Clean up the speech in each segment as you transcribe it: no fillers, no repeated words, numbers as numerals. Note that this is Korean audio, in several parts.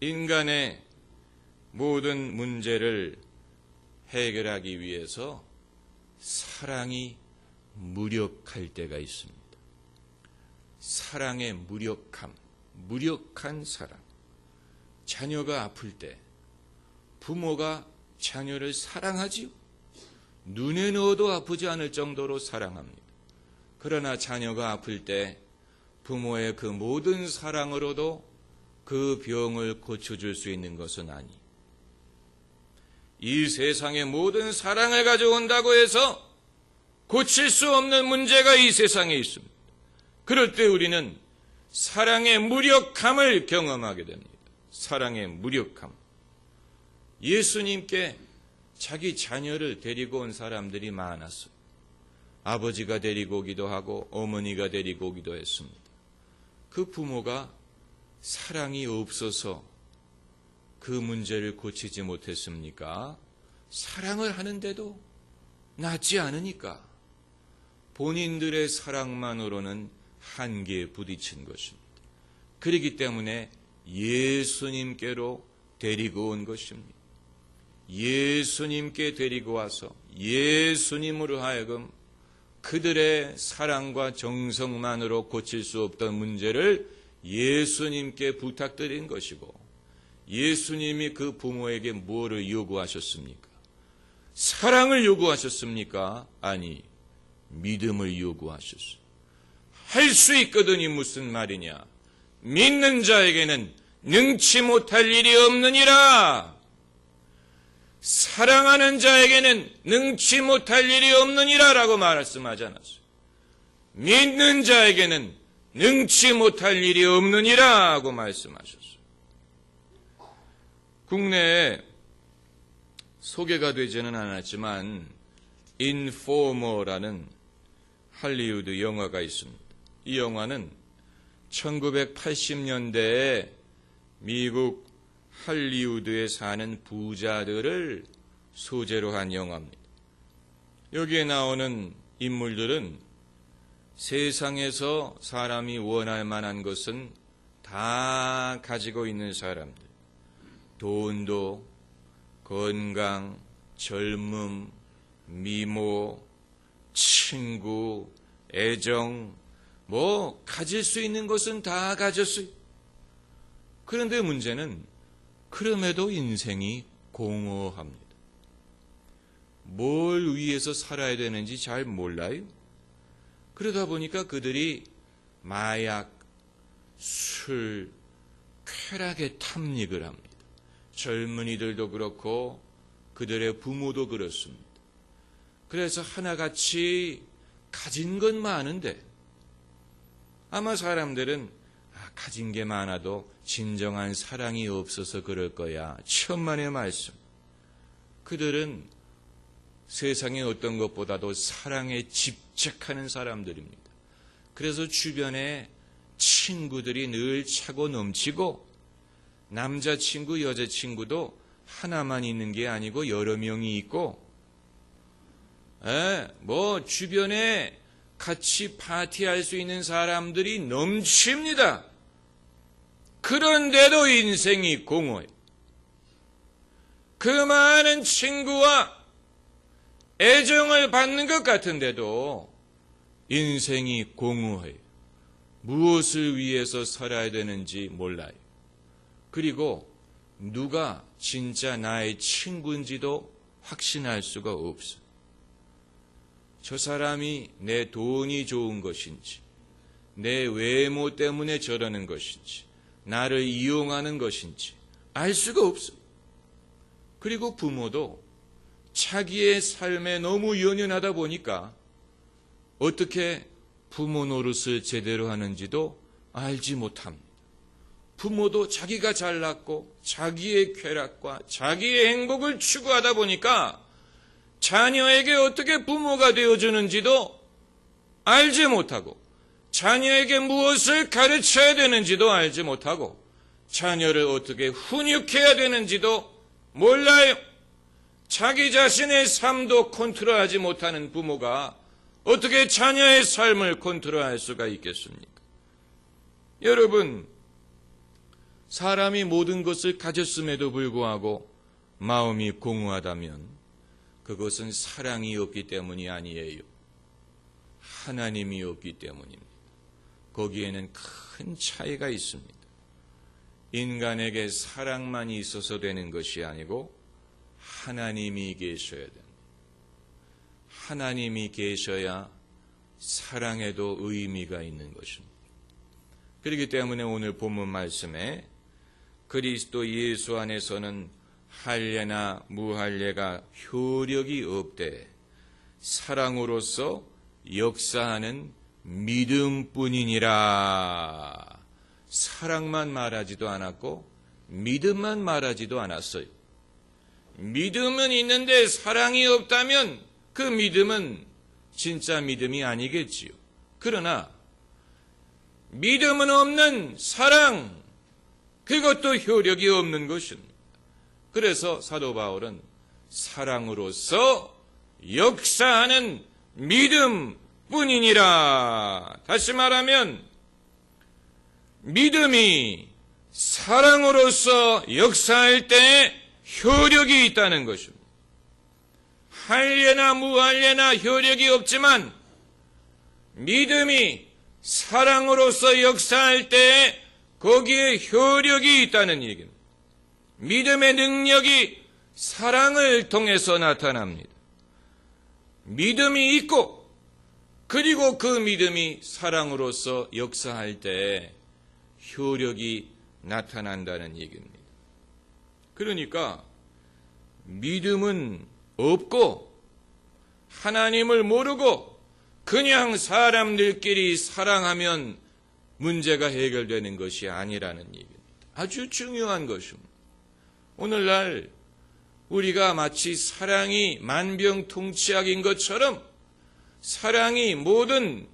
인간의 모든 문제를 해결하기 위해서 사랑이 무력할 때가 있습니다. 사랑의 무력함, 무력한 사랑. 자녀가 아플 때 부모가 자녀를 사랑하지요. 눈에 넣어도 아프지 않을 정도로 사랑합니다. 그러나 자녀가 아플 때 부모의 그 모든 사랑으로도 그 병을 고쳐줄 수 있는 것은 아니. 이 세상의 모든 사랑을 가져온다고 해서 고칠 수 없는 문제가 이 세상에 있습니다. 그럴 때 우리는 사랑의 무력함을 경험하게 됩니다. 사랑의 무력함. 예수님께 자기 자녀를 데리고 온 사람들이 많았어요. 아버지가 데리고 오기도 하고 어머니가 데리고 오기도 했습니다. 그 부모가 사랑이 없어서 그 문제를 고치지 못했습니까? 사랑을 하는데도 낫지 않으니까 본인들의 사랑만으로는 한계에 부딪힌 것입니다. 그렇기 때문에 예수님께로 데리고 온 것입니다. 예수님께 데리고 와서 예수님으로 하여금 그들의 사랑과 정성만으로 고칠 수 없던 문제를 예수님께 부탁드린 것이고, 예수님이 그 부모에게 뭐를 요구하셨습니까? 사랑을 요구하셨습니까? 아니, 믿음을 요구하셨어요. 할 수 있거든이 무슨 말이냐? 믿는 자에게는 능치 못할 일이 없느니라. 사랑하는 자에게는 능치 못할 일이 없느니라 라고 말씀하지 않았어요. 믿는 자에게는 능치 못할 일이 없느니라 하고 말씀하셨어요. 국내에 소개가 되지는 않았지만 인포머라는 할리우드 영화가 있습니다. 이 영화는 1980년대에 미국 할리우드에 사는 부자들을 소재로 한 영화입니다. 여기에 나오는 인물들은 세상에서 사람이 원할 만한 것은 다 가지고 있는 사람들. 돈도, 건강, 젊음, 미모, 친구, 애정, 가질 수 있는 것은 다 가졌어요. 그런데 문제는 그럼에도 인생이 공허합니다. 뭘 위해서 살아야 되는지 잘 몰라요. 그러다 보니까 그들이 마약, 술, 쾌락에 탐닉을 합니다. 젊은이들도 그렇고 그들의 부모도 그렇습니다. 그래서 하나같이 가진 건 많은데 아마 사람들은 가진 게 많아도 진정한 사랑이 없어서 그럴 거야. 천만의 말씀. 그들은 세상의 어떤 것보다도 사랑에 집착하는 사람들입니다. 그래서 주변에 친구들이 늘 차고 넘치고 남자친구, 여자친구도 하나만 있는 게 아니고 여러 명이 있고 주변에 같이 파티할 수 있는 사람들이 넘칩니다. 그런데도 인생이 공허해. 그 많은 친구와 애정을 받는 것 같은데도 인생이 공허해. 무엇을 위해서 살아야 되는지 몰라요. 그리고 누가 진짜 나의 친구인지도 확신할 수가 없어. 저 사람이 내 돈이 좋은 것인지, 내 외모 때문에 저러는 것인지, 나를 이용하는 것인지 알 수가 없어. 그리고 부모도 자기의 삶에 너무 연연하다 보니까 어떻게 부모 노릇을 제대로 하는지도 알지 못합니다. 부모도 자기가 잘났고 자기의 쾌락과 자기의 행복을 추구하다 보니까 자녀에게 어떻게 부모가 되어주는지도 알지 못하고 자녀에게 무엇을 가르쳐야 되는지도 알지 못하고 자녀를 어떻게 훈육해야 되는지도 몰라요. 자기 자신의 삶도 컨트롤하지 못하는 부모가 어떻게 자녀의 삶을 컨트롤할 수가 있겠습니까? 여러분, 사람이 모든 것을 가졌음에도 불구하고 마음이 공허하다면 그것은 사랑이 없기 때문이 아니에요. 하나님이 없기 때문입니다. 거기에는 큰 차이가 있습니다. 인간에게 사랑만이 있어서 되는 것이 아니고 하나님이 계셔야 됩니다. 하나님이 계셔야 사랑에도 의미가 있는 것입니다. 그렇기 때문에 오늘 본문 말씀에 그리스도 예수 안에서는 할례나 무할례가 효력이 없되 사랑으로서 역사하는 믿음뿐이니라. 사랑만 말하지도 않았고 믿음만 말하지도 않았어요. 믿음은 있는데 사랑이 없다면 그 믿음은 진짜 믿음이 아니겠지요. 그러나 믿음은 없는 사랑, 그것도 효력이 없는 것입니다. 그래서 사도 바울은 사랑으로서 역사하는 믿음뿐이니라. 다시 말하면 믿음이 사랑으로서 역사할 때 효력이 있다는 것입니다. 할례나 무할례나 효력이 없지만 믿음이 사랑으로서 역사할 때 거기에 효력이 있다는 얘기입니다. 믿음의 능력이 사랑을 통해서 나타납니다. 믿음이 있고 그리고 그 믿음이 사랑으로서 역사할 때 효력이 나타난다는 얘기입니다. 그러니까 믿음은 없고 하나님을 모르고 그냥 사람들끼리 사랑하면 문제가 해결되는 것이 아니라는 얘기입니다. 아주 중요한 것입니다. 오늘날 우리가 마치 사랑이 만병통치약인 것처럼 사랑이 모든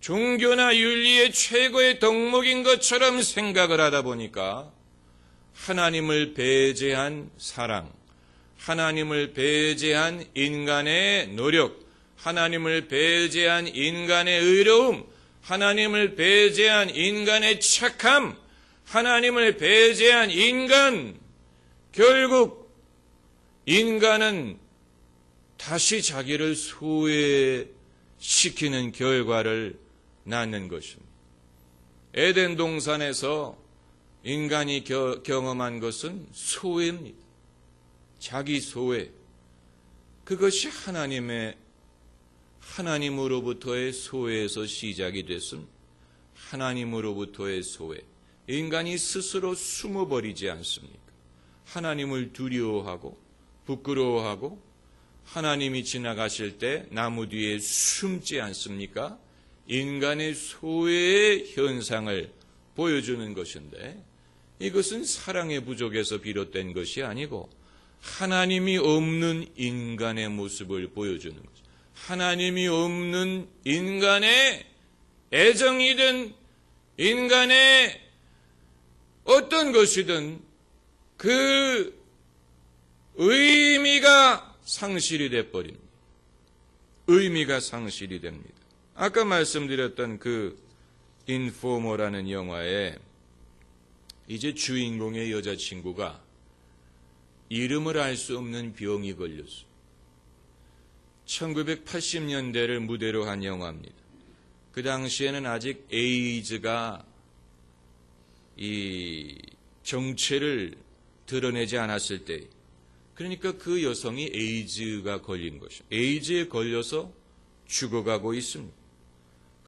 종교나 윤리의 최고의 덕목인 것처럼 생각을 하다 보니까 하나님을 배제한 사랑, 하나님을 배제한 인간의 노력, 하나님을 배제한 인간의 의로움, 하나님을 배제한 인간의 착함, 하나님을 배제한 인간, 결국 인간은 다시 자기를 소외시키는 결과를 낳는 것입니다. 에덴 동산에서 인간이 경험한 것은 소외입니다. 자기 소외. 그것이 하나님으로부터의 소외에서 시작이 됐습니다. 하나님으로부터의 소외. 인간이 스스로 숨어버리지 않습니까? 하나님을 두려워하고 부끄러워하고 하나님이 지나가실 때 나무 뒤에 숨지 않습니까? 인간의 소외의 현상을 보여주는 것인데 이것은 사랑의 부족에서 비롯된 것이 아니고 하나님이 없는 인간의 모습을 보여주는 것입니다. 하나님이 없는 인간의 애정이든 인간의 어떤 것이든 그 의미가 상실이 돼버립니다. 의미가 상실이 됩니다. 아까 말씀드렸던 그 인포머라는 영화에 이제 주인공의 여자친구가 이름을 알 수 없는 병이 걸렸어요. 1980년대를 무대로 한 영화입니다. 그 당시에는 아직 에이즈가 이 정체를 드러내지 않았을 때, 그러니까 그 여성이 에이즈가 걸린 것이죠. 에이즈에 걸려서 죽어가고 있습니다.